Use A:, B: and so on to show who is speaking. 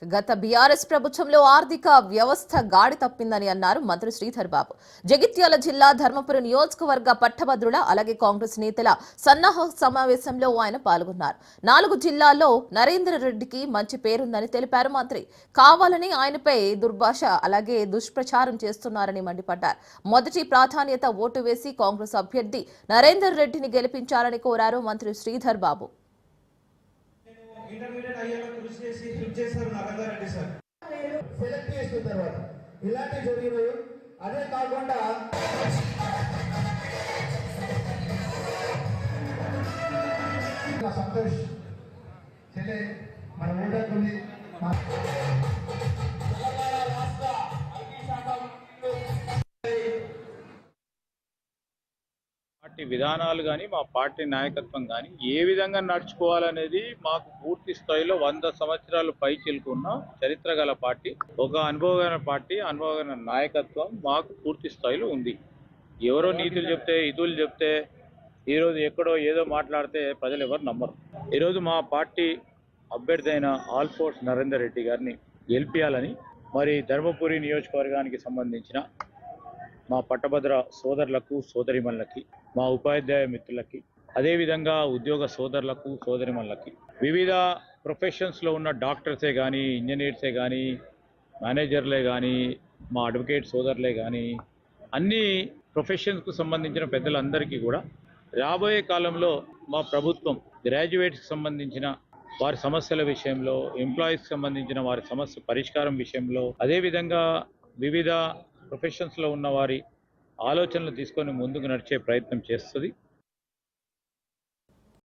A: గత బీఆర్ఎస్ ప్రభుత్వంలో ఆర్థిక వ్యవస్థ గాడి తప్పిందని అన్నారు మంత్రి శ్రీధర్ బాబు. జగిత్యాల జిల్లా ధర్మపురి నియోజకవర్గ పట్టభద్రుల అలాగే కాంగ్రెస్ నేతల సన్నాహ సమావేశంలో ఆయన పాల్గొన్నారు. 4 జిల్లాల్లో నరేందర్ రెడ్డికి మంచి పేరుందని తెలిపారు మంత్రి. కావాలని ఆయనపై దుర్భాష అలాగే దుష్ప్రచారం చేస్తున్నారని మండిపడ్డారు. మొదటి ప్రాధాన్యత ఓటు వేసి కాంగ్రెస్ అభ్యర్థి నరేందర్ రెడ్డిని గెలిపించాలని కోరారు మంత్రి శ్రీధర్ బాబు.
B: ఇంటర్మీడియట్ అయ్యేలా కృషి చేసి ఫిట్ చేశారు నరేందర్ రెడ్డి సార్.
C: సెలెక్ట్ చేసిన తర్వాత ఇలాంటి జరిగినాయి. అదే కాకుండా సంతోష్ చెల్లె మన ఊళ్ళకుంది.
D: పార్టీ విధానాలు కానీ మా పార్టీ నాయకత్వం కానీ ఏ విధంగా నడుచుకోవాలనేది మాకు పూర్తి స్థాయిలో 100 సంవత్సరాలు పై చిలుకున్న చరిత్ర గల పార్టీ, ఒక అనుభవమైన పార్టీ, అనుభవమైన నాయకత్వం మాకు పూర్తి స్థాయిలో ఉంది. ఎవరో నీతులు చెప్తే ఇతులు చెప్తే ఈరోజు ఎక్కడో ఏదో మాట్లాడితే ప్రజలు ఎవరు నమ్మరు. ఈరోజు మా పార్టీ అభ్యర్థి అయిన ఆల్ ఫోర్స్ నరేందర్ రెడ్డి గారిని గెలిపించాలని మరి ధర్మపురి నియోజకవర్గానికి సంబంధించిన మా పట్టభద్ర సోదరులకు సోదరిమణులకి, మా ఉపాధ్యాయ మిత్రులకి, అదేవిధంగా ఉద్యోగ సోదరులకు సోదరిమణులకి, వివిధ ప్రొఫెషన్స్లో ఉన్న డాక్టర్సే కానీ, ఇంజనీర్సే కానీ, మేనేజర్లే కానీ, మా అడ్వకేట్ సోదరులే కానీ, అన్ని ప్రొఫెషన్స్కు సంబంధించిన పెద్దలందరికీ కూడా రాబోయే కాలంలో మా ప్రభుత్వం గ్రాడ్యుయేట్స్కి సంబంధించిన వారి సమస్యల విషయంలో, ఎంప్లాయీస్కి సంబంధించిన వారి సమస్య పరిష్కారం విషయంలో, అదేవిధంగా వివిధ ప్రొఫెషన్స్లో ఉన్న వారి ఆలోచనలు తీసుకొని ముందుకు నడిచే ప్రయత్నం చేస్తుంది.